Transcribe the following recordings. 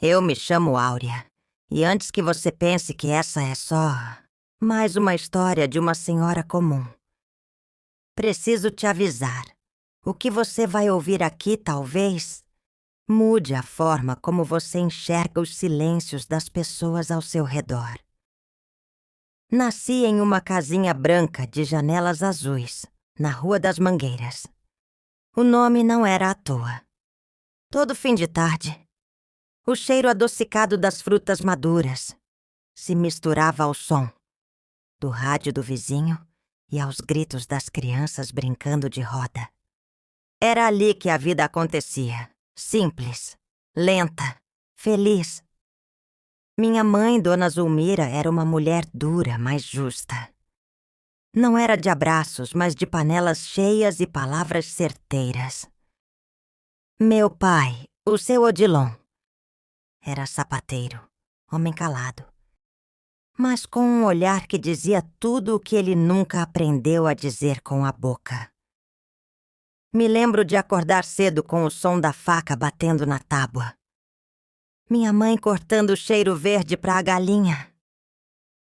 Eu me chamo Áurea. E antes que você pense que essa é só mais uma história de uma senhora comum, preciso te avisar. O que você vai ouvir aqui talvez mude a forma como você enxerga os silêncios das pessoas ao seu redor. Nasci em uma casinha branca de janelas azuis, na Rua das Mangueiras. O nome não era à toa. Todo fim de tarde, o cheiro adocicado das frutas maduras se misturava ao som do rádio do vizinho e aos gritos das crianças brincando de roda. Era ali que a vida acontecia, simples, lenta, feliz. Minha mãe, Dona Zulmira, era uma mulher dura, mas justa. Não era de abraços, mas de panelas cheias e palavras certeiras. Meu pai, o seu Odilon, era sapateiro, homem calado, mas com um olhar que dizia tudo o que ele nunca aprendeu a dizer com a boca. Me lembro de acordar cedo com o som da faca batendo na tábua. Minha mãe cortando o cheiro verde para a galinha.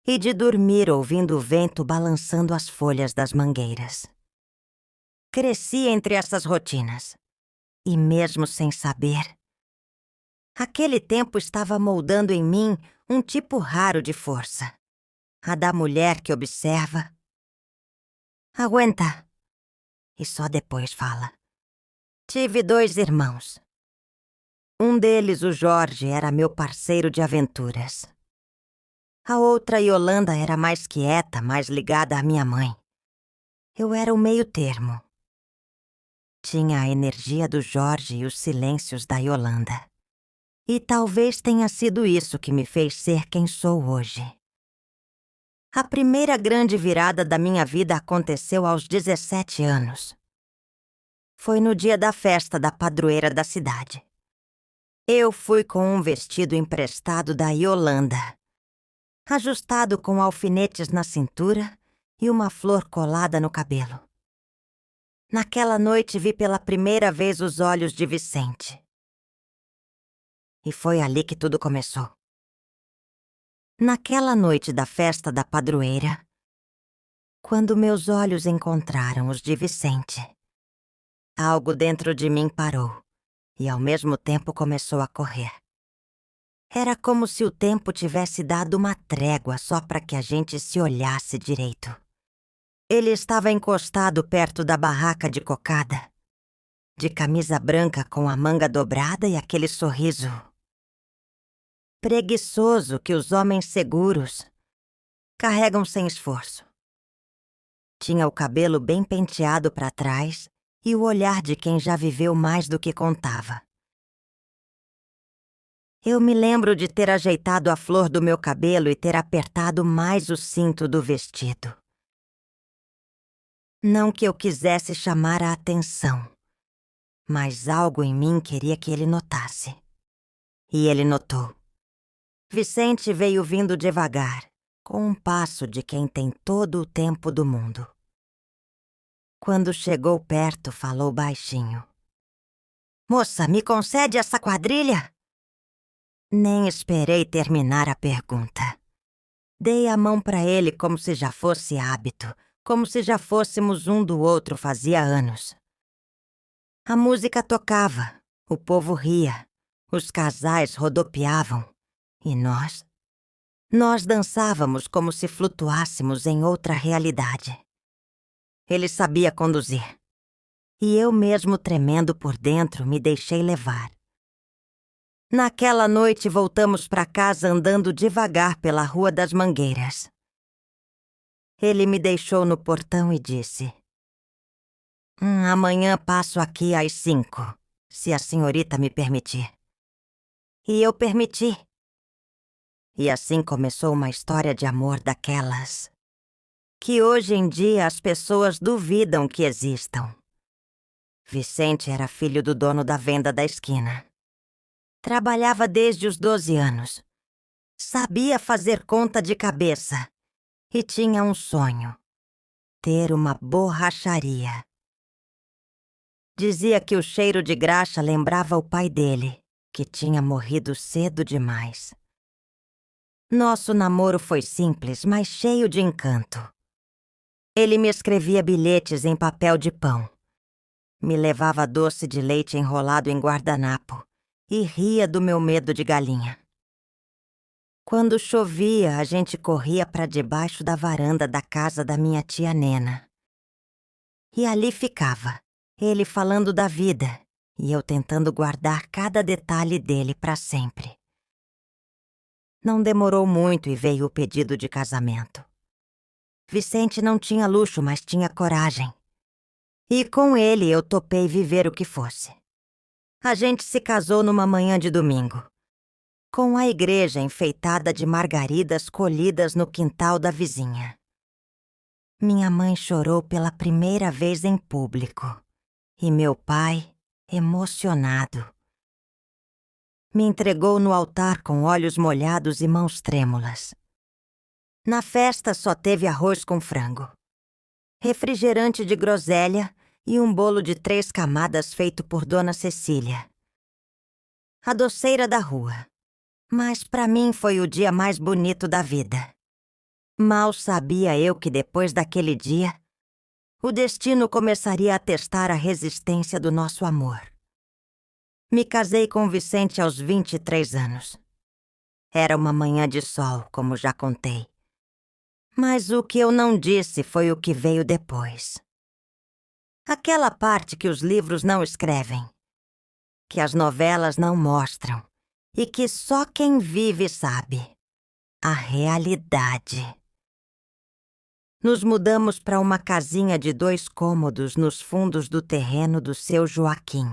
E de dormir ouvindo o vento balançando as folhas das mangueiras. Cresci entre essas rotinas. E mesmo sem saber, aquele tempo estava moldando em mim um tipo raro de força. A da mulher que observa. Aguenta. E só depois fala. Tive 2 irmãos. Um deles, o Jorge, era meu parceiro de aventuras. A outra, Yolanda, era mais quieta, mais ligada à minha mãe. Eu era o meio termo. Tinha a energia do Jorge e os silêncios da Yolanda. E talvez tenha sido isso que me fez ser quem sou hoje. A primeira grande virada da minha vida aconteceu aos 17 anos. Foi no dia da festa da padroeira da cidade. Eu fui com um vestido emprestado da Yolanda, ajustado com alfinetes na cintura e uma flor colada no cabelo. Naquela noite vi pela primeira vez os olhos de Vicente. E foi ali que tudo começou. Naquela noite da festa da padroeira, quando meus olhos encontraram os de Vicente, algo dentro de mim parou e ao mesmo tempo começou a correr. Era como se o tempo tivesse dado uma trégua só para que a gente se olhasse direito. Ele estava encostado perto da barraca de cocada, de camisa branca com a manga dobrada e aquele sorriso preguiçoso que os homens seguros carregam sem esforço. Tinha o cabelo bem penteado para trás e o olhar de quem já viveu mais do que contava. Eu me lembro de ter ajeitado a flor do meu cabelo e ter apertado mais o cinto do vestido. Não que eu quisesse chamar a atenção, mas algo em mim queria que ele notasse. E ele notou. Vicente veio vindo devagar, com um passo de quem tem todo o tempo do mundo. Quando chegou perto, falou baixinho. Moça, me concede essa quadrilha? Nem esperei terminar a pergunta. Dei a mão para ele como se já fosse hábito, como se já fôssemos um do outro fazia anos. A música tocava, o povo ria, os casais rodopiavam. E nós dançávamos como se flutuássemos em outra realidade. Ele sabia conduzir. E eu mesmo tremendo por dentro me deixei levar. Naquela noite voltamos para casa andando devagar pela Rua das Mangueiras. Ele me deixou no portão e disse: amanhã passo aqui às 5, se a senhorita me permitir. E eu permiti. E assim começou uma história de amor daquelas que hoje em dia as pessoas duvidam que existam. Vicente era filho do dono da venda da esquina. Trabalhava desde os 12 anos. Sabia fazer conta de cabeça. E tinha um sonho: ter uma borracharia. Dizia que o cheiro de graxa lembrava o pai dele, que tinha morrido cedo demais. Nosso namoro foi simples, mas cheio de encanto. Ele me escrevia bilhetes em papel de pão. Me levava doce de leite enrolado em guardanapo e ria do meu medo de galinha. Quando chovia, a gente corria para debaixo da varanda da casa da minha tia Nena. E ali ficava, ele falando da vida e eu tentando guardar cada detalhe dele para sempre. Não demorou muito e veio o pedido de casamento. Vicente não tinha luxo, mas tinha coragem. E com ele eu topei viver o que fosse. A gente se casou numa manhã de domingo, com a igreja enfeitada de margaridas colhidas no quintal da vizinha. Minha mãe chorou pela primeira vez em público, e meu pai, emocionado, me entregou no altar com olhos molhados e mãos trêmulas. Na festa só teve arroz com frango, refrigerante de groselha e um bolo de 3 camadas feito por Dona Cecília, a doceira da rua. Mas para mim foi o dia mais bonito da vida. Mal sabia eu que depois daquele dia, o destino começaria a testar a resistência do nosso amor. Me casei com Vicente aos 23 anos. Era uma manhã de sol, como já contei. Mas o que eu não disse foi o que veio depois. Aquela parte que os livros não escrevem, que as novelas não mostram e que só quem vive sabe. A realidade. Nos mudamos para uma casinha de 2 cômodos nos fundos do terreno do seu Joaquim.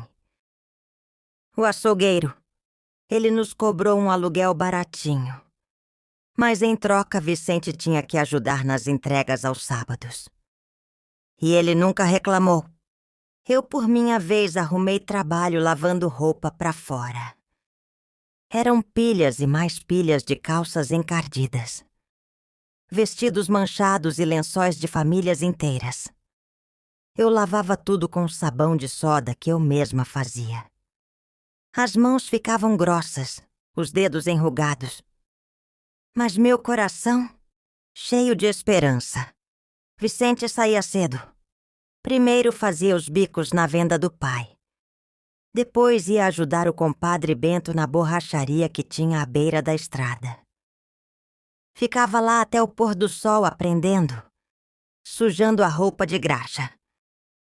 O açougueiro. Ele nos cobrou um aluguel baratinho. Mas em troca, Vicente tinha que ajudar nas entregas aos sábados. E ele nunca reclamou. Eu, por minha vez, arrumei trabalho lavando roupa para fora. Eram pilhas e mais pilhas de calças encardidas, vestidos manchados e lençóis de famílias inteiras. Eu lavava tudo com sabão de soda que eu mesma fazia. As mãos ficavam grossas, os dedos enrugados. Mas meu coração, cheio de esperança. Vicente saía cedo. Primeiro fazia os bicos na venda do pai. Depois ia ajudar o compadre Bento na borracharia que tinha à beira da estrada. Ficava lá até o pôr do sol aprendendo, sujando a roupa de graxa.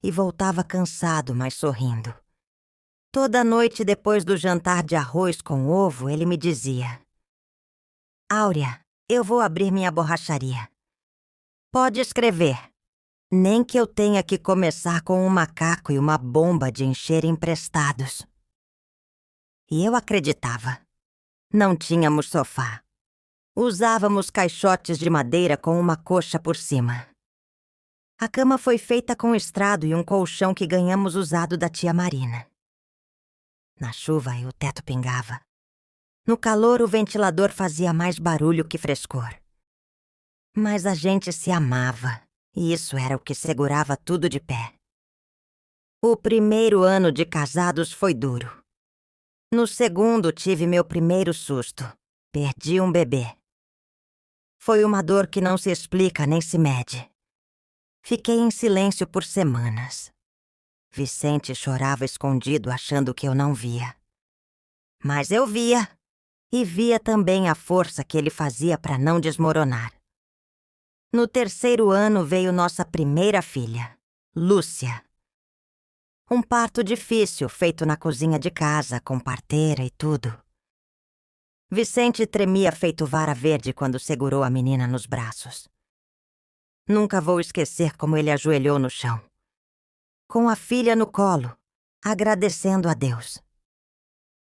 E voltava cansado, mas sorrindo. Toda noite depois do jantar de arroz com ovo, ele me dizia: Áurea, eu vou abrir minha borracharia. Pode escrever. Nem que eu tenha que começar com um macaco e uma bomba de encher emprestados. E eu acreditava. Não tínhamos sofá. Usávamos caixotes de madeira com uma coxa por cima. A cama foi feita com estrado e um colchão que ganhamos usado da tia Marina. Na chuva, o teto pingava. No calor, o ventilador fazia mais barulho que frescor. Mas a gente se amava, e isso era o que segurava tudo de pé. O primeiro ano de casados foi duro. No segundo, tive meu primeiro susto. Perdi um bebê. Foi uma dor que não se explica nem se mede. Fiquei em silêncio por semanas. Vicente chorava escondido, achando que eu não via. Mas eu via. E via também a força que ele fazia para não desmoronar. No terceiro ano veio nossa primeira filha, Lúcia. Um parto difícil, feito na cozinha de casa, com parteira e tudo. Vicente tremia feito vara verde quando segurou a menina nos braços. Nunca vou esquecer como ele ajoelhou no chão, com a filha no colo, agradecendo a Deus.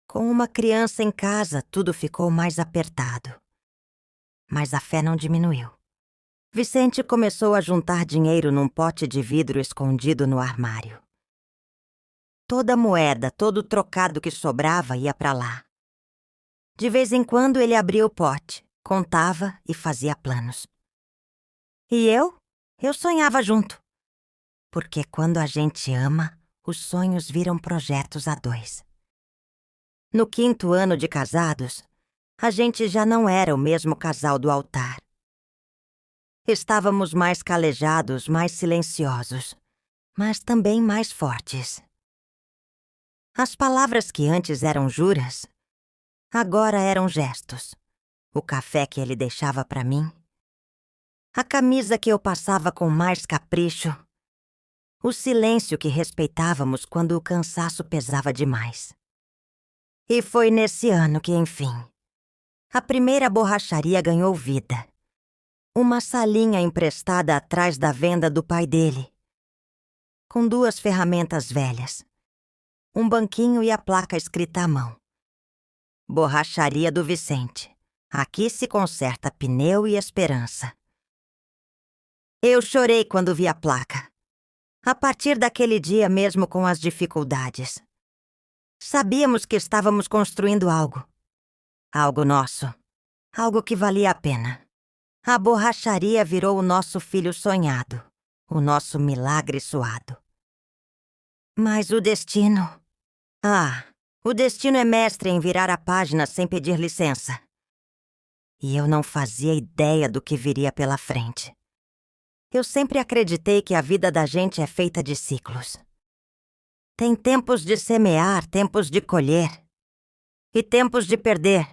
Com uma criança em casa, tudo ficou mais apertado. Mas a fé não diminuiu. Vicente começou a juntar dinheiro num pote de vidro escondido no armário. Toda moeda, todo trocado que sobrava ia para lá. De vez em quando ele abria o pote, contava e fazia planos. E eu sonhava junto. Porque quando a gente ama, os sonhos viram projetos a 2. No 5º ano de casados, a gente já não era o mesmo casal do altar. Estávamos mais calejados, mais silenciosos, mas também mais fortes. As palavras que antes eram juras, agora eram gestos. O café que ele deixava para mim, a camisa que eu passava com mais capricho, o silêncio que respeitávamos quando o cansaço pesava demais. E foi nesse ano que, enfim, a primeira borracharia ganhou vida. Uma salinha emprestada atrás da venda do pai dele, com 2 ferramentas velhas, um banquinho e a placa escrita à mão. Borracharia do Vicente. Aqui se conserta pneu e esperança. Eu chorei quando vi a placa. A partir daquele dia, mesmo com as dificuldades, sabíamos que estávamos construindo algo. Algo nosso. Algo que valia a pena. A borracharia virou o nosso filho sonhado. O nosso milagre suado. Mas o destino... o destino é mestre em virar a página sem pedir licença. E eu não fazia ideia do que viria pela frente. Eu sempre acreditei que a vida da gente é feita de ciclos. Tem tempos de semear, tempos de colher. E tempos de perder.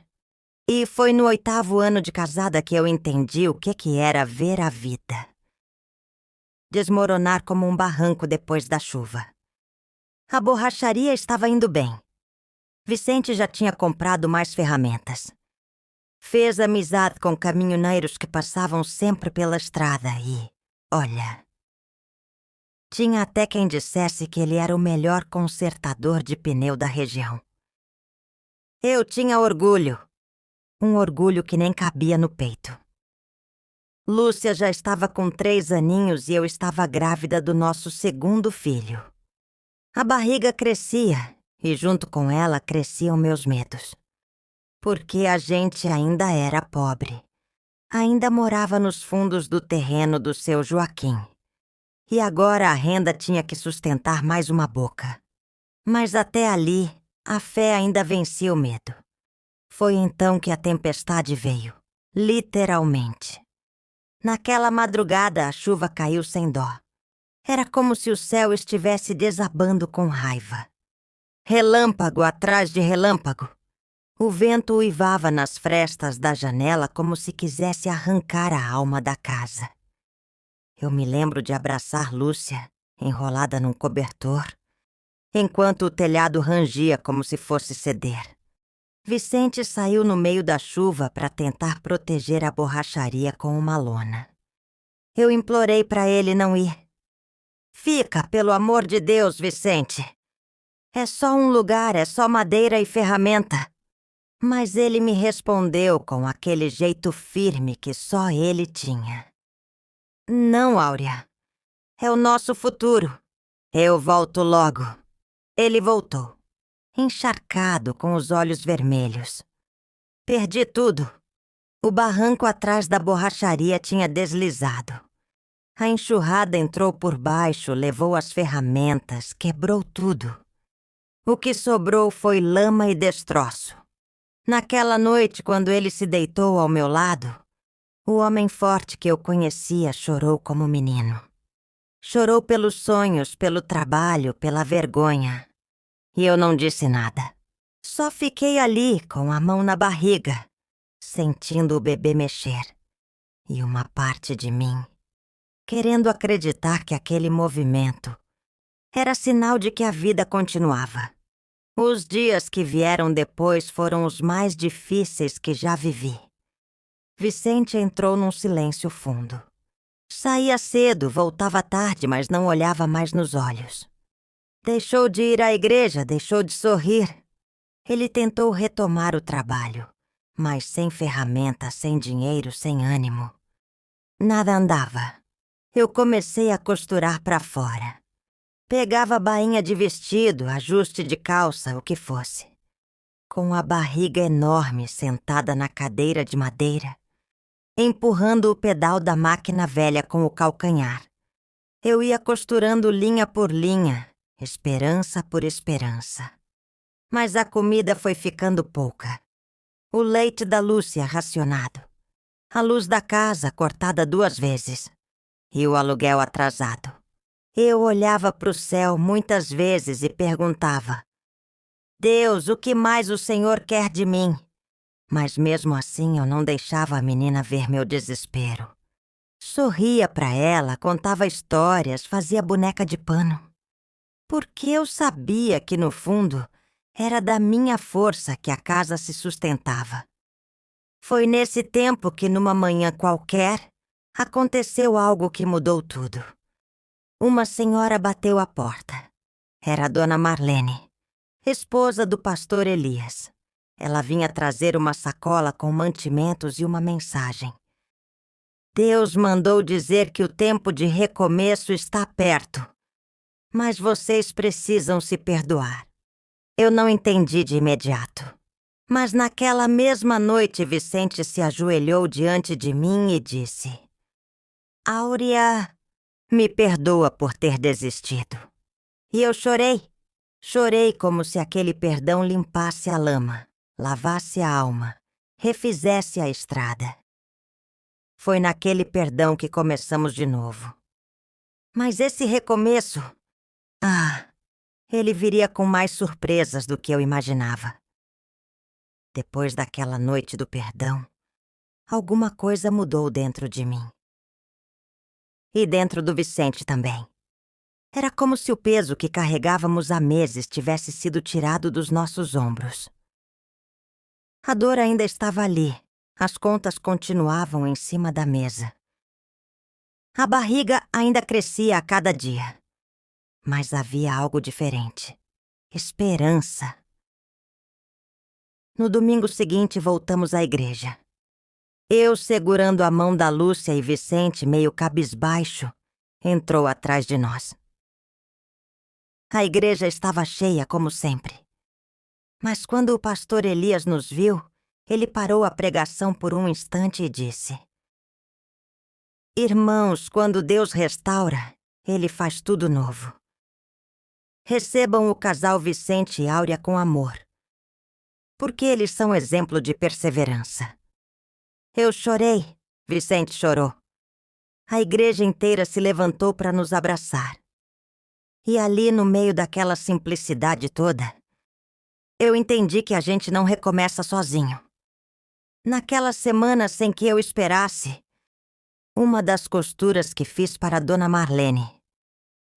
E foi no 8º ano de casada que eu entendi o que era ver a vida desmoronar como um barranco depois da chuva. A borracharia estava indo bem. Vicente já tinha comprado mais ferramentas. Fez amizade com caminhoneiros que passavam sempre pela estrada e, olha, tinha até quem dissesse que ele era o melhor consertador de pneu da região. Eu tinha orgulho. Um orgulho que nem cabia no peito. Lúcia já estava com 3 aninhos e eu estava grávida do nosso 2º filho. A barriga crescia e junto com ela cresciam meus medos. Porque a gente ainda era pobre. Ainda morava nos fundos do terreno do seu Joaquim. E agora a renda tinha que sustentar mais uma boca. Mas até ali, a fé ainda vencia o medo. Foi então que a tempestade veio, literalmente. Naquela madrugada, a chuva caiu sem dó. Era como se o céu estivesse desabando com raiva. Relâmpago atrás de relâmpago. O vento uivava nas frestas da janela como se quisesse arrancar a alma da casa. Eu me lembro de abraçar Lúcia, enrolada num cobertor, enquanto o telhado rangia como se fosse ceder. Vicente saiu no meio da chuva para tentar proteger a borracharia com uma lona. Eu implorei para ele não ir. Fica, pelo amor de Deus, Vicente. É só um lugar, é só madeira e ferramenta. Mas ele me respondeu com aquele jeito firme que só ele tinha. Não, Áurea. É o nosso futuro. Eu volto logo. Ele voltou. Encharcado, com os olhos vermelhos. Perdi tudo. O barranco atrás da borracharia tinha deslizado. A enxurrada entrou por baixo, levou as ferramentas, quebrou tudo. O que sobrou foi lama e destroço. Naquela noite, quando ele se deitou ao meu lado, o homem forte que eu conhecia chorou como menino. Chorou pelos sonhos, pelo trabalho, pela vergonha. E eu não disse nada. Só fiquei ali, com a mão na barriga, sentindo o bebê mexer. E uma parte de mim, querendo acreditar que aquele movimento era sinal de que a vida continuava. Os dias que vieram depois foram os mais difíceis que já vivi. Vicente entrou num silêncio fundo. Saía cedo, voltava tarde, mas não olhava mais nos olhos. Deixou de ir à igreja, deixou de sorrir. Ele tentou retomar o trabalho, mas sem ferramenta, sem dinheiro, sem ânimo. Nada andava. Eu comecei a costurar para fora. Pegava bainha de vestido, ajuste de calça, o que fosse. Com a barriga enorme sentada na cadeira de madeira, empurrando o pedal da máquina velha com o calcanhar. Eu ia costurando linha por linha, esperança por esperança. Mas a comida foi ficando pouca. O leite da Lúcia racionado. A luz da casa cortada 2 vezes. E o aluguel atrasado. Eu olhava para o céu muitas vezes e perguntava: Deus, o que mais o Senhor quer de mim? Mas mesmo assim eu não deixava a menina ver meu desespero. Sorria para ela, contava histórias, fazia boneca de pano. Porque eu sabia que, no fundo, era da minha força que a casa se sustentava. Foi nesse tempo que, numa manhã qualquer, aconteceu algo que mudou tudo. Uma senhora bateu à porta. Era a dona Marlene, esposa do pastor Elias. Ela vinha trazer uma sacola com mantimentos e uma mensagem. Deus mandou dizer que o tempo de recomeço está perto. Mas vocês precisam se perdoar. Eu não entendi de imediato. Mas naquela mesma noite Vicente se ajoelhou diante de mim e disse: Áurea, me perdoa por ter desistido. E eu chorei. Chorei como se aquele perdão limpasse a lama, lavasse a alma, refizesse a estrada. Foi naquele perdão que começamos de novo. Mas esse recomeço... ele viria com mais surpresas do que eu imaginava. Depois daquela noite do perdão, alguma coisa mudou dentro de mim. E dentro do Vicente também. Era como se o peso que carregávamos há meses tivesse sido tirado dos nossos ombros. A dor ainda estava ali, as contas continuavam em cima da mesa. A barriga ainda crescia a cada dia. Mas havia algo diferente. Esperança. No domingo seguinte voltamos à igreja. Eu, segurando a mão da Lúcia, e Vicente, meio cabisbaixo, entrou atrás de nós. A igreja estava cheia, como sempre. Mas quando o pastor Elias nos viu, ele parou a pregação por um instante e disse: Irmãos, quando Deus restaura, Ele faz tudo novo. Recebam o casal Vicente e Áurea com amor, porque eles são exemplo de perseverança. Eu chorei, Vicente chorou. A igreja inteira se levantou para nos abraçar. E ali, no meio daquela simplicidade toda, eu entendi que a gente não recomeça sozinho. Naquela semana sem que eu esperasse, uma das costuras que fiz para a dona Marlene,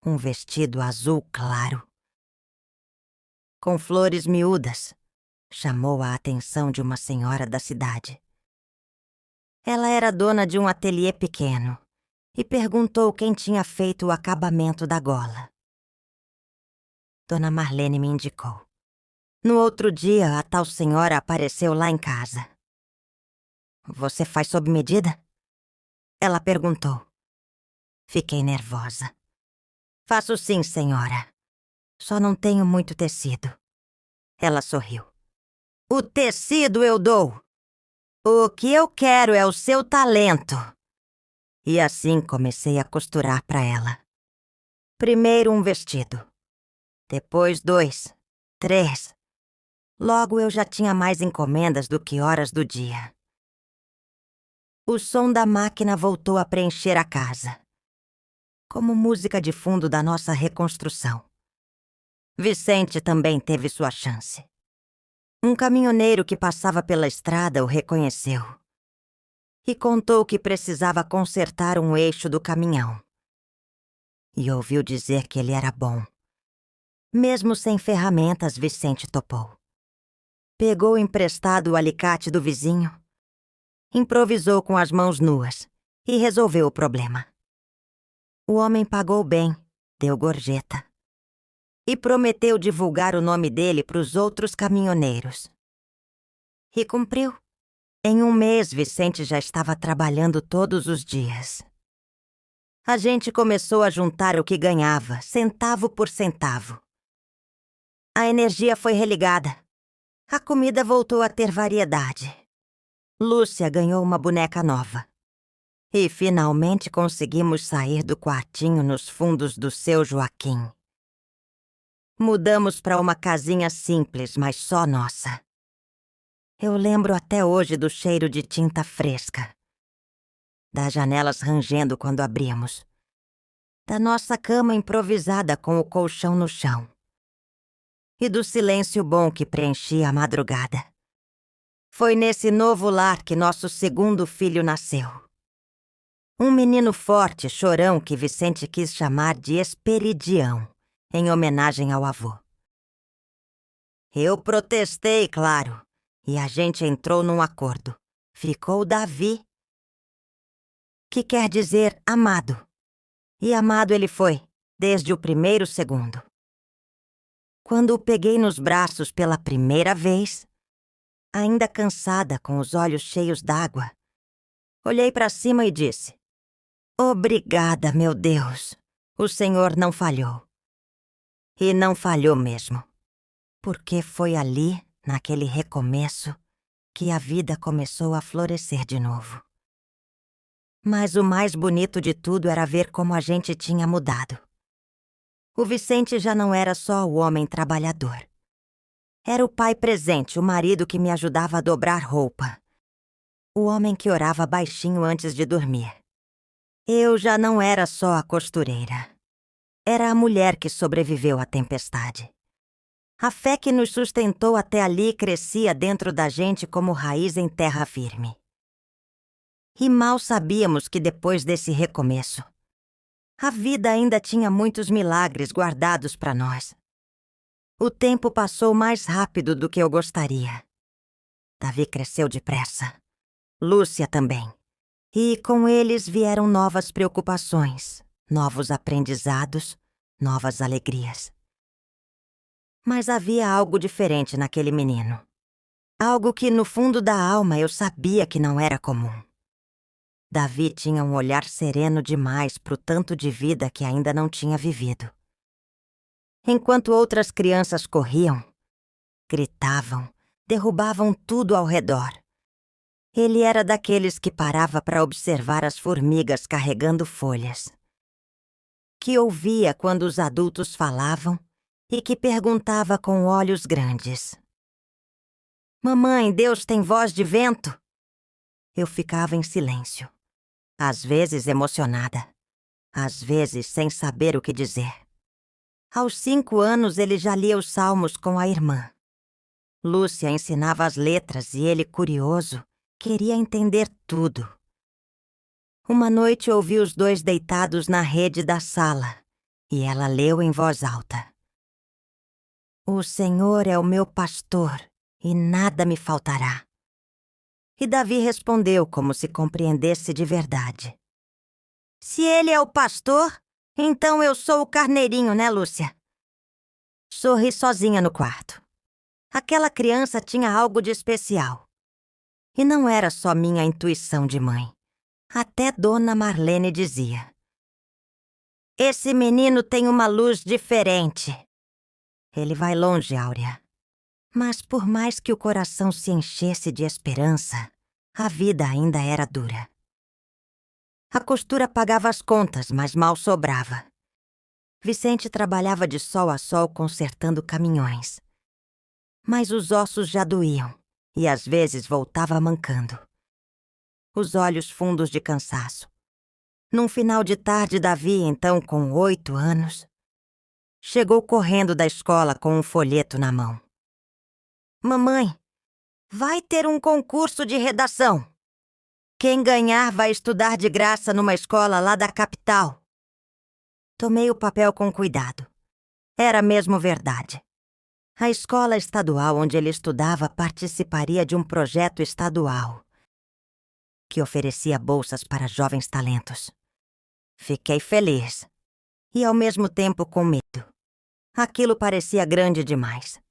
um vestido azul claro, com flores miúdas, chamou a atenção de uma senhora da cidade. Ela era dona de um ateliê pequeno e perguntou quem tinha feito o acabamento da gola. Dona Marlene me indicou. No outro dia, a tal senhora apareceu lá em casa. Você faz sob medida? Ela perguntou. Fiquei nervosa. Faço sim, senhora. Só não tenho muito tecido. Ela sorriu. O tecido eu dou. O que eu quero é o seu talento. E assim comecei a costurar para ela. Primeiro um vestido. Depois 2, 3. Logo eu já tinha mais encomendas do que horas do dia. O som da máquina voltou a preencher a casa, como música de fundo da nossa reconstrução. Vicente também teve sua chance. Um caminhoneiro que passava pela estrada o reconheceu e contou que precisava consertar um eixo do caminhão. E ouviu dizer que ele era bom. Mesmo sem ferramentas, Vicente topou. Pegou emprestado o alicate do vizinho, improvisou com as mãos nuas e resolveu o problema. O homem pagou bem, deu gorjeta e prometeu divulgar o nome dele para os outros caminhoneiros. E cumpriu. Em um mês, Vicente já estava trabalhando todos os dias. A gente começou a juntar o que ganhava, centavo por centavo. A energia foi religada. A comida voltou a ter variedade. Lúcia ganhou uma boneca nova. E finalmente conseguimos sair do quartinho nos fundos do seu Joaquim. Mudamos para uma casinha simples, mas só nossa. Eu lembro até hoje do cheiro de tinta fresca, das janelas rangendo quando abrimos, da nossa cama improvisada com o colchão no chão e do silêncio bom que preenchia a madrugada. Foi nesse novo lar que nosso segundo filho nasceu. Um menino forte, chorão, que Vicente quis chamar de Esperidião, em homenagem ao avô. Eu protestei, claro, e a gente entrou num acordo. Ficou Davi, que quer dizer amado. E amado ele foi, desde o primeiro segundo. Quando o peguei nos braços pela primeira vez, ainda cansada, com os olhos cheios d'água, olhei para cima e disse: "Obrigada, meu Deus, o Senhor não falhou." E não falhou mesmo, porque foi ali, naquele recomeço, que a vida começou a florescer de novo. Mas o mais bonito de tudo era ver como a gente tinha mudado. O Vicente já não era só o homem trabalhador. Era o pai presente, o marido que me ajudava a dobrar roupa, o homem que orava baixinho antes de dormir. Eu já não era só a costureira. Era a mulher que sobreviveu à tempestade. A fé que nos sustentou até ali crescia dentro da gente como raiz em terra firme. E mal sabíamos que depois desse recomeço, a vida ainda tinha muitos milagres guardados para nós. O tempo passou mais rápido do que eu gostaria. Davi cresceu depressa. Lúcia também. E com eles vieram novas preocupações, novos aprendizados, novas alegrias. Mas havia algo diferente naquele menino. Algo que no fundo da alma eu sabia que não era comum. Davi tinha um olhar sereno demais pro tanto de vida que ainda não tinha vivido. Enquanto outras crianças corriam, gritavam, derrubavam tudo ao redor, ele era daqueles que parava para observar as formigas carregando folhas, que ouvia quando os adultos falavam e que perguntava com olhos grandes: "Mamãe, Deus tem voz de vento?" Eu ficava em silêncio, às vezes emocionada, às vezes sem saber o que dizer. Aos 5 anos ele já lia os salmos com a irmã. Lúcia ensinava as letras e ele, curioso, queria entender tudo. Uma noite ouvi os dois deitados na rede da sala e ela leu em voz alta: "O Senhor é o meu pastor e nada me faltará." E Davi respondeu como se compreendesse de verdade: "Se ele é o pastor, então eu sou o carneirinho, né, Lúcia?" Sorri sozinha no quarto. Aquela criança tinha algo de especial. E não era só minha intuição de mãe. Até Dona Marlene dizia: "Esse menino tem uma luz diferente." Ele vai longe, Áurea. Mas por mais que o coração se enchesse de esperança, a vida ainda era dura. A costura pagava as contas, mas mal sobrava. Vicente trabalhava de sol a sol consertando caminhões. Mas os ossos já doíam e às vezes voltava mancando. Os olhos fundos de cansaço. Num final de tarde, Davi, então com 8 anos, chegou correndo da escola com um folheto na mão. "Mamãe, vai ter um concurso de redação. Quem ganhar vai estudar de graça numa escola lá da capital." Tomei o papel com cuidado. Era mesmo verdade. A escola estadual onde ele estudava participaria de um projeto estadual que oferecia bolsas para jovens talentos. Fiquei feliz e ao mesmo tempo com medo. Aquilo parecia grande demais.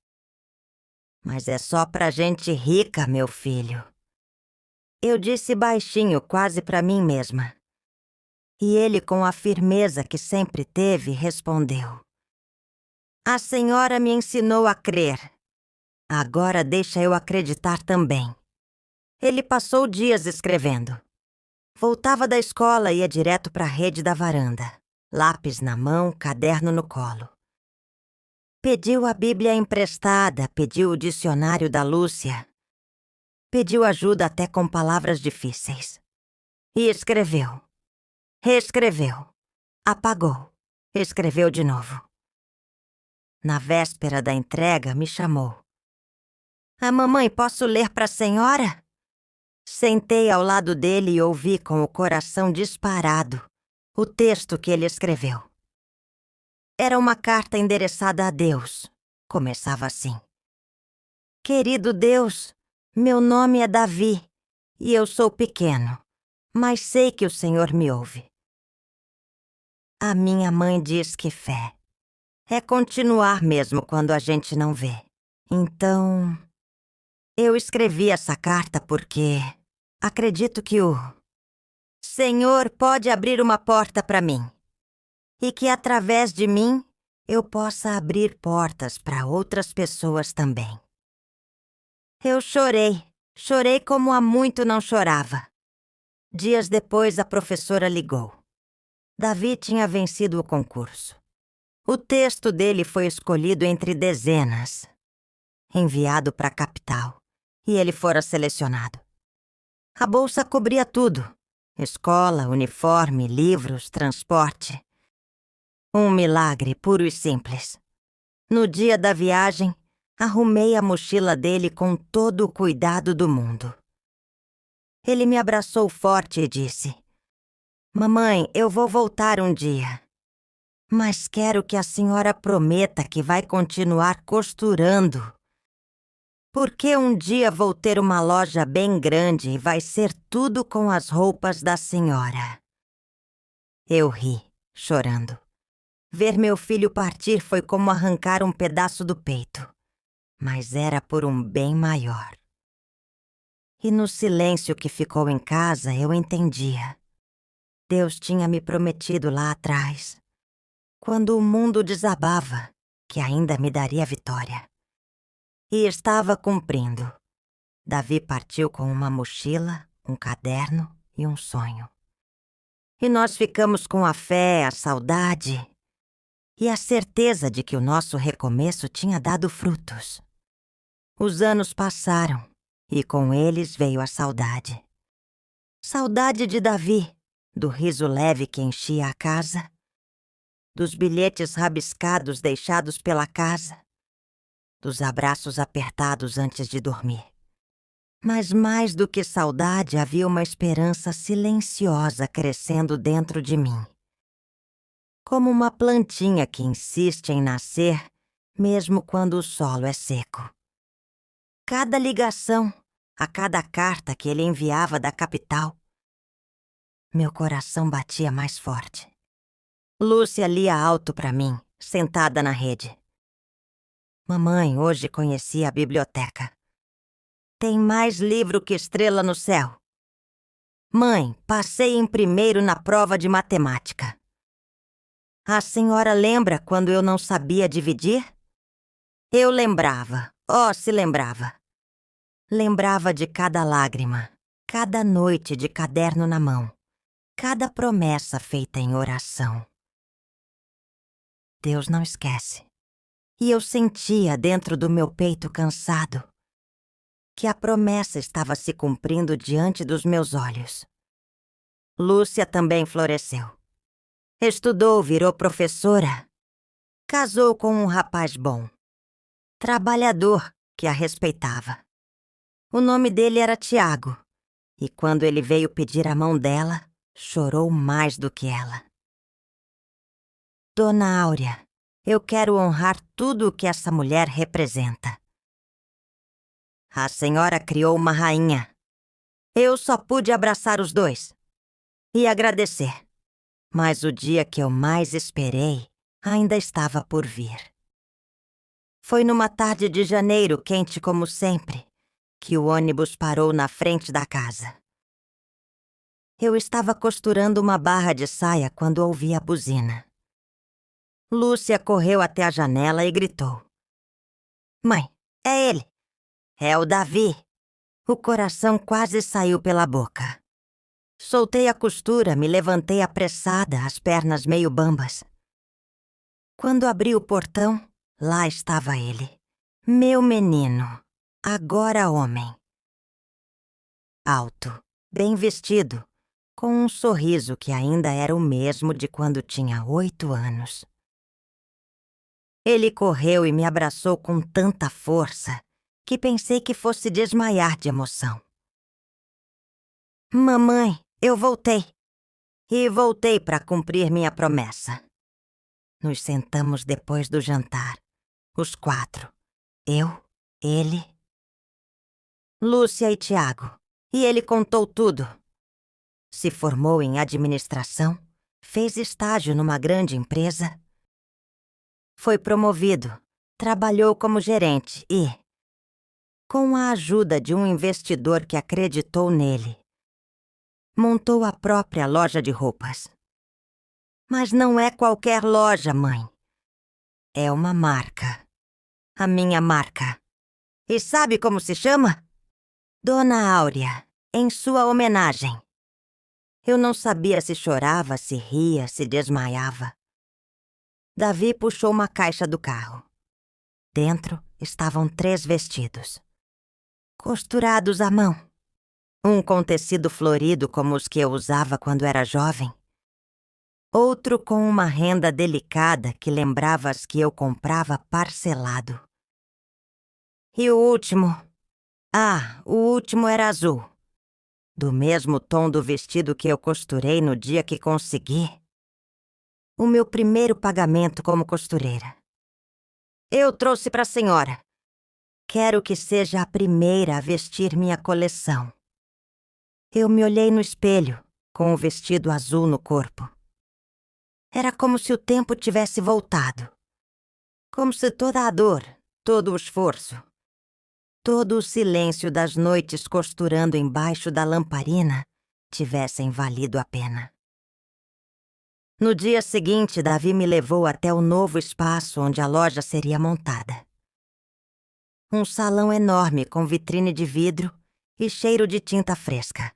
"Mas é só pra gente rica, meu filho." Eu disse baixinho, quase pra mim mesma. E ele, com a firmeza que sempre teve, respondeu: "A senhora me ensinou a crer. Agora deixa eu acreditar também." Ele passou dias escrevendo. Voltava da escola e ia direto para a rede da varanda, lápis na mão, caderno no colo. Pediu a Bíblia emprestada, pediu o dicionário da Lúcia, pediu ajuda até com palavras difíceis. E escreveu, reescreveu, apagou, escreveu de novo. Na véspera da entrega, me chamou. Mamãe, posso ler para a senhora? Sentei ao lado dele e ouvi com o coração disparado o texto que ele escreveu. Era uma carta endereçada a Deus. Começava assim. Querido Deus, meu nome é Davi e eu sou pequeno, mas sei que o Senhor me ouve. A minha mãe diz que fé é continuar mesmo quando a gente não vê. Então, eu escrevi essa carta porque acredito que o Senhor pode abrir uma porta para mim. E que através de mim eu possa abrir portas para outras pessoas também. Eu chorei como há muito não chorava. Dias depois a professora ligou. Davi tinha vencido o concurso. O texto dele foi escolhido entre dezenas, enviado para a capital, e ele fora selecionado. A bolsa cobria tudo: escola, uniforme, livros, transporte. Um milagre puro e simples. No dia da viagem, arrumei a mochila dele com todo o cuidado do mundo. Ele me abraçou forte e disse: Mamãe, eu vou voltar um dia. Mas quero que a senhora prometa que vai continuar costurando. Porque um dia vou ter uma loja bem grande e vai ser tudo com as roupas da senhora. Eu ri, chorando. Ver meu filho partir foi como arrancar um pedaço do peito, mas era por um bem maior. E no silêncio que ficou em casa, eu entendia. Deus tinha me prometido lá atrás, quando o mundo desabava, que ainda me daria vitória. E estava cumprindo. Davi partiu com uma mochila, um caderno e um sonho. E nós ficamos com a fé, a saudade e a certeza de que o nosso recomeço tinha dado frutos. Os anos passaram e com eles veio a saudade. Saudade de Davi, do riso leve que enchia a casa, dos bilhetes rabiscados deixados pela casa, dos abraços apertados antes de dormir. Mas mais do que saudade, havia uma esperança silenciosa crescendo dentro de mim. Como uma plantinha que insiste em nascer, mesmo quando o solo é seco. Cada ligação, a cada carta que ele enviava da capital, meu coração batia mais forte. Lúcia lia alto para mim, sentada na rede. Mamãe, hoje conheci a biblioteca. Tem mais livro que estrela no céu. Mãe, passei em primeiro na prova de matemática. A senhora lembra quando eu não sabia dividir? Eu lembrava, se lembrava. Lembrava de cada lágrima, cada noite de caderno na mão, cada promessa feita em oração. Deus não esquece. E eu sentia dentro do meu peito cansado que a promessa estava se cumprindo diante dos meus olhos. Lúcia também floresceu. Estudou, virou professora. Casou com um rapaz bom, trabalhador, que a respeitava. O nome dele era Tiago, e quando ele veio pedir a mão dela, chorou mais do que ela. Dona Áurea, eu quero honrar tudo o que essa mulher representa. A senhora criou uma rainha. Eu só pude abraçar os dois e agradecer. Mas o dia que eu mais esperei ainda estava por vir. Foi numa tarde de janeiro, quente como sempre, que o ônibus parou na frente da casa. Eu estava costurando uma barra de saia quando ouvi a buzina. Lúcia correu até a janela e gritou: Mãe, é ele! É o Davi! O coração quase saiu pela boca. Soltei a costura, me levantei apressada, as pernas meio bambas. Quando abri o portão, Lá estava ele, meu menino, agora homem. Alto, bem vestido, com um sorriso que ainda era o mesmo de quando tinha 8 anos. Ele correu e me abraçou com tanta força que pensei que fosse desmaiar de emoção. Mamãe, eu voltei. E voltei para cumprir minha promessa. Nos sentamos depois do jantar, os 4. Eu, ele, Lúcia e Tiago. E ele contou tudo. Se formou em administração, fez estágio numa grande empresa. Foi promovido, trabalhou como gerente e, com a ajuda de um investidor que acreditou nele, montou a própria loja de roupas. Mas não é qualquer loja, mãe. É uma marca. A minha marca. E sabe como se chama? Dona Áurea, em sua homenagem. Eu não sabia se chorava, se ria, se desmaiava. Davi puxou uma caixa do carro. Dentro estavam 3 vestidos, costurados à mão. Um com tecido florido como os que eu usava quando era jovem. Outro com uma renda delicada que lembrava as que eu comprava parcelado. E o último era azul. Do mesmo tom do vestido que eu costurei no dia que consegui. O meu primeiro pagamento como costureira. Eu trouxe para a senhora. Quero que seja a primeira a vestir minha coleção. Eu me olhei no espelho, com o vestido azul no corpo. Era como se o tempo tivesse voltado. Como se toda a dor, todo o esforço, todo o silêncio das noites costurando embaixo da lamparina tivessem valido a pena. No dia seguinte, Davi me levou até o novo espaço onde a loja seria montada. Um salão enorme com vitrine de vidro e cheiro de tinta fresca.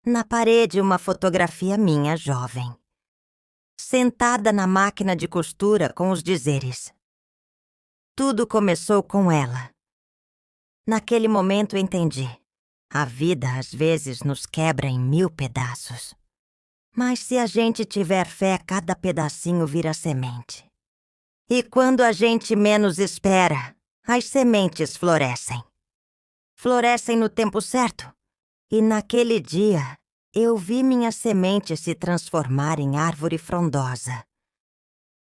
Na parede, uma fotografia minha jovem, sentada na máquina de costura com os dizeres: tudo começou com ela. Naquele momento entendi. A vida às vezes nos quebra em 1000 pedaços. Mas se a gente tiver fé, cada pedacinho vira semente. E quando a gente menos espera, as sementes florescem. Florescem no tempo certo. E naquele dia, eu vi minha semente se transformar em árvore frondosa,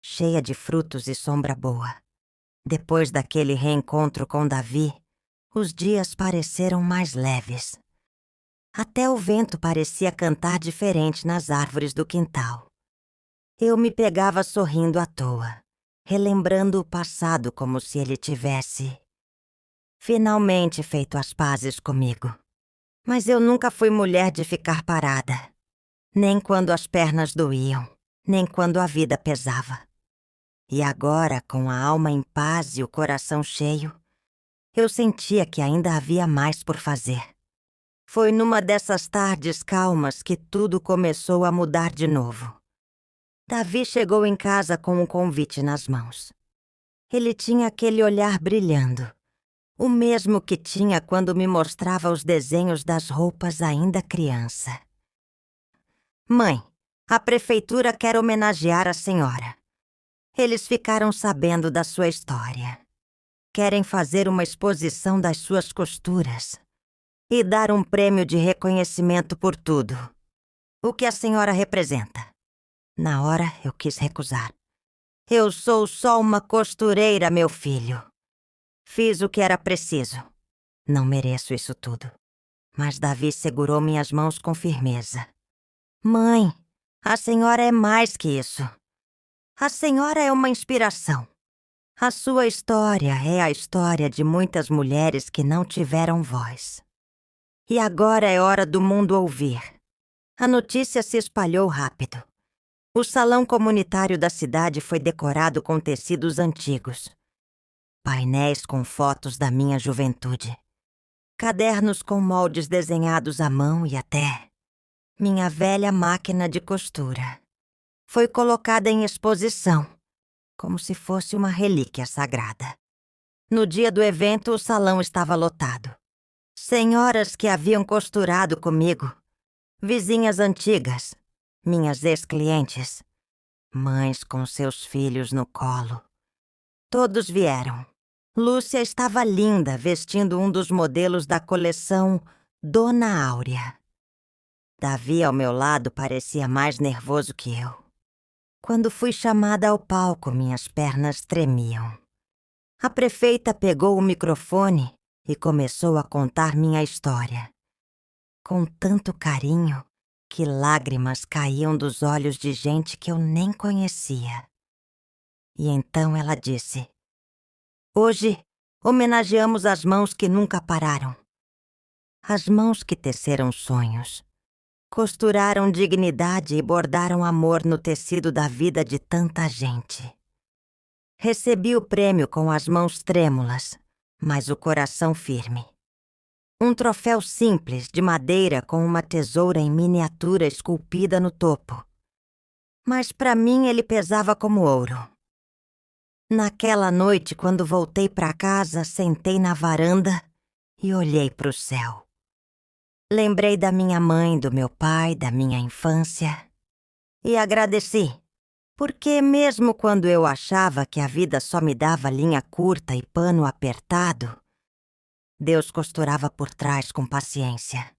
cheia de frutos e sombra boa. Depois daquele reencontro com Davi, os dias pareceram mais leves. Até o vento parecia cantar diferente nas árvores do quintal. Eu me pegava sorrindo à toa, relembrando o passado como se ele tivesse finalmente feito as pazes comigo. Mas eu nunca fui mulher de ficar parada, nem quando as pernas doíam, nem quando a vida pesava. E agora, com a alma em paz e o coração cheio, eu sentia que ainda havia mais por fazer. Foi numa dessas tardes calmas que tudo começou a mudar de novo. Davi chegou em casa com um convite nas mãos. Ele tinha aquele olhar brilhando, o mesmo que tinha quando me mostrava os desenhos das roupas ainda criança. Mãe, a prefeitura quer homenagear a senhora. Eles ficaram sabendo da sua história. Querem fazer uma exposição das suas costuras e dar um prêmio de reconhecimento por tudo. O que a senhora representa? Na hora, eu quis recusar. Eu sou só uma costureira, meu filho. Fiz o que era preciso. Não mereço isso tudo. Mas Davi segurou minhas mãos com firmeza. Mãe, a senhora é mais que isso. A senhora é uma inspiração. A sua história é a história de muitas mulheres que não tiveram voz. E agora é hora do mundo ouvir. A notícia se espalhou rápido. O salão comunitário da cidade foi decorado com tecidos antigos. Painéis com fotos da minha juventude. Cadernos com moldes desenhados à mão e até minha velha máquina de costura. Foi colocada em exposição. como se fosse uma relíquia sagrada. No dia do evento, o salão estava lotado. Senhoras que haviam costurado comigo, vizinhas antigas, minhas ex-clientes, mães com seus filhos no colo. Todos vieram. Lúcia estava linda, vestindo um dos modelos da coleção Dona Áurea. Davi, ao meu lado, parecia mais nervoso que eu. Quando fui chamada ao palco, minhas pernas tremiam. A prefeita pegou o microfone e começou a contar minha história, com tanto carinho que lágrimas caíam dos olhos de gente que eu nem conhecia. E então ela disse: "Hoje homenageamos as mãos que nunca pararam. As mãos que teceram sonhos, costuraram dignidade e bordaram amor no tecido da vida de tanta gente. Recebi o prêmio com as mãos trêmulas, mas o coração firme. Um troféu simples de madeira com uma tesoura em miniatura esculpida no topo. Mas para mim ele pesava como ouro. Naquela noite, quando voltei para casa, sentei na varanda e olhei para o céu. Lembrei da minha mãe, do meu pai, da minha infância e agradeci, porque mesmo quando eu achava que a vida só me dava linha curta e pano apertado, Deus costurava por trás com paciência.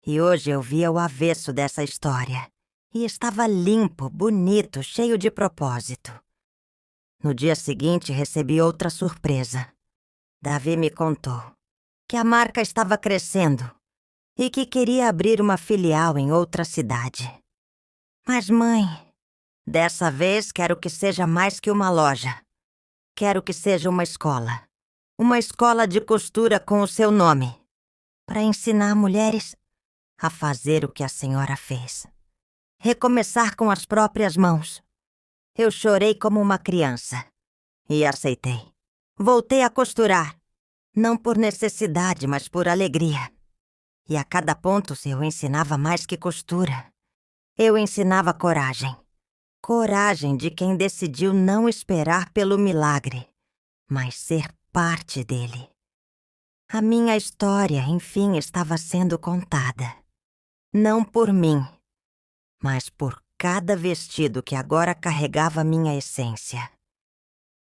E hoje eu via o avesso dessa história e estava limpo, bonito, cheio de propósito. No dia seguinte recebi outra surpresa. Davi me contou que a marca estava crescendo e que queria abrir uma filial em outra cidade. Mas, mãe, dessa vez quero que seja mais que uma loja. Quero que seja uma escola. Uma escola de costura com o seu nome, para ensinar mulheres a fazer o que a senhora fez. Recomeçar com as próprias mãos. Eu chorei como uma criança e aceitei. Voltei a costurar, não por necessidade, mas por alegria. E a cada ponto eu ensinava mais que costura. Eu ensinava coragem. Coragem de quem decidiu não esperar pelo milagre, mas ser parte dele. A minha história, enfim, estava sendo contada. Não por mim, mas por cada vestido que agora carregava minha essência.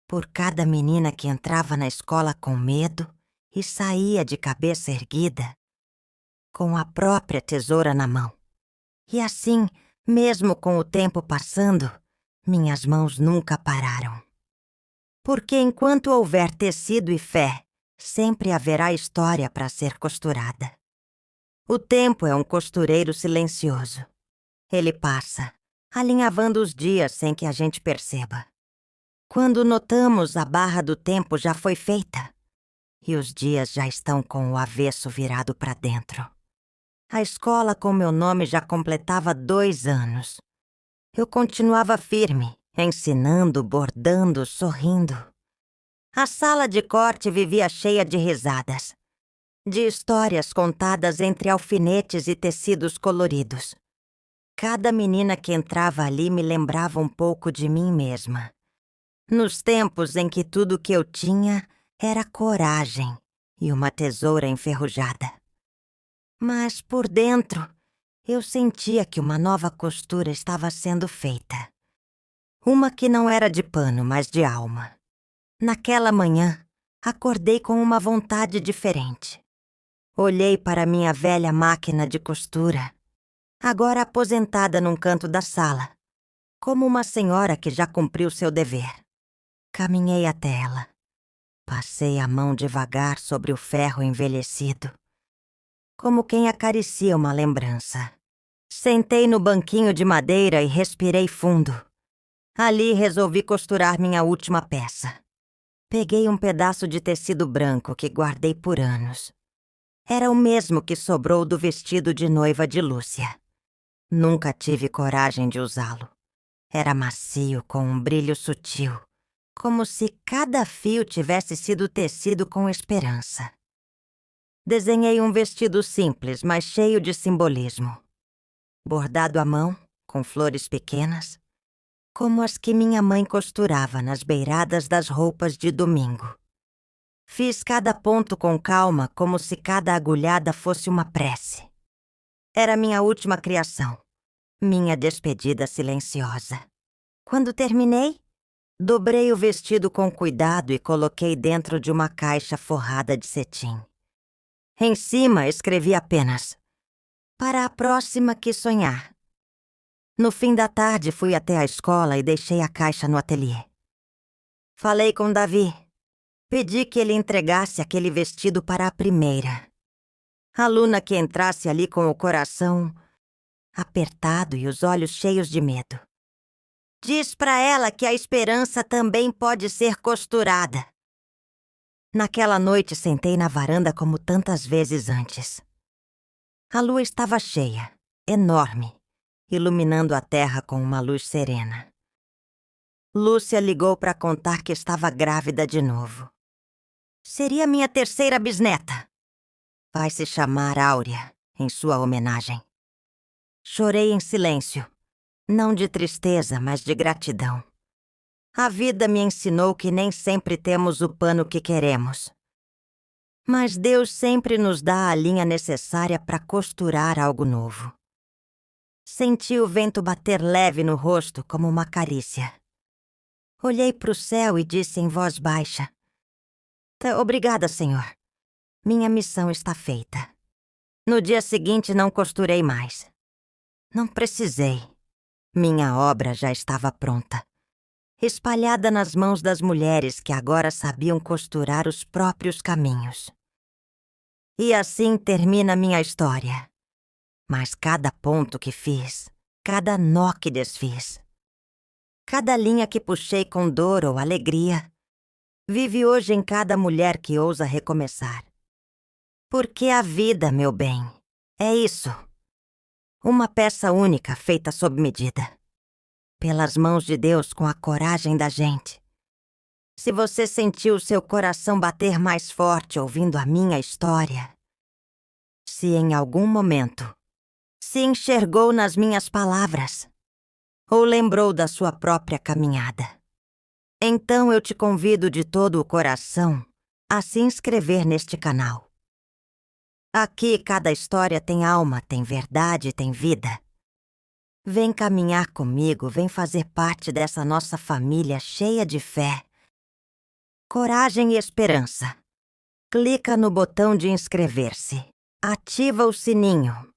Por cada menina que entrava na escola com medo e saía de cabeça erguida, com a própria tesoura na mão. E assim, mesmo com o tempo passando, minhas mãos nunca pararam. Porque enquanto houver tecido e fé, sempre haverá história para ser costurada. O tempo é um costureiro silencioso. Ele passa, alinhavando os dias sem que a gente perceba. Quando notamos, a barra do tempo já foi feita e os dias já estão com o avesso virado para dentro. A escola com meu nome já completava 2 anos. Eu continuava firme, ensinando, bordando, sorrindo. A sala de corte vivia cheia de risadas, de histórias contadas entre alfinetes e tecidos coloridos. Cada menina que entrava ali me lembrava um pouco de mim mesma. Nos tempos em que tudo que eu tinha era coragem e uma tesoura enferrujada. Mas por dentro, eu sentia que uma nova costura estava sendo feita. Uma que não era de pano, mas de alma. Naquela manhã, acordei com uma vontade diferente. Olhei para minha velha máquina de costura, agora aposentada num canto da sala, como uma senhora que já cumpriu seu dever. Caminhei até ela. Passei a mão devagar sobre o ferro envelhecido, como quem acaricia uma lembrança. Sentei no banquinho de madeira e respirei fundo. Ali resolvi costurar minha última peça. Peguei um pedaço de tecido branco que guardei por anos. Era o mesmo que sobrou do vestido de noiva de Lúcia. Nunca tive coragem de usá-lo. Era macio, com um brilho sutil, como se cada fio tivesse sido tecido com esperança. Desenhei um vestido simples, mas cheio de simbolismo. Bordado à mão, com flores pequenas, como as que minha mãe costurava nas beiradas das roupas de domingo. Fiz cada ponto com calma, como se cada agulhada fosse uma prece. Era minha última criação, minha despedida silenciosa. Quando terminei, dobrei o vestido com cuidado e coloquei dentro de uma caixa forrada de cetim. Em cima escrevi apenas: "Para a próxima que sonhar." No fim da tarde fui até a escola e deixei a caixa no ateliê. Falei com Davi. Pedi que ele entregasse aquele vestido para a primeira aluna que entrasse ali com o coração apertado e os olhos cheios de medo. Diz para ela que a esperança também pode ser costurada. Naquela noite sentei na varanda como tantas vezes antes. A lua estava cheia, enorme, iluminando a terra com uma luz serena. Lúcia ligou para contar que estava grávida de novo. Seria minha terceira bisneta. Vai se chamar Áurea, em sua homenagem. Chorei em silêncio, não de tristeza, mas de gratidão. A vida me ensinou que nem sempre temos o pano que queremos. Mas Deus sempre nos dá a linha necessária para costurar algo novo. Senti o vento bater leve no rosto como uma carícia. Olhei para o céu e disse em voz baixa: "Obrigada, Senhor. Minha missão está feita." No dia seguinte não costurei mais. Não precisei. Minha obra já estava pronta, espalhada nas mãos das mulheres que agora sabiam costurar os próprios caminhos. E assim termina minha história. Mas cada ponto que fiz, cada nó que desfiz, cada linha que puxei com dor ou alegria, vive hoje em cada mulher que ousa recomeçar. Porque a vida, meu bem, é isso. Uma peça única feita sob medida. Pelas mãos de Deus com a coragem da gente. Se você sentiu seu coração bater mais forte ouvindo a minha história, se em algum momento se enxergou nas minhas palavras, ou lembrou da sua própria caminhada, então eu te convido de todo o coração a se inscrever neste canal. Aqui cada história tem alma, tem verdade, tem vida. Vem caminhar comigo, vem fazer parte dessa nossa família cheia de fé, coragem e esperança. Clica no botão de inscrever-se, ativa o sininho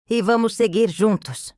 e vamos seguir juntos.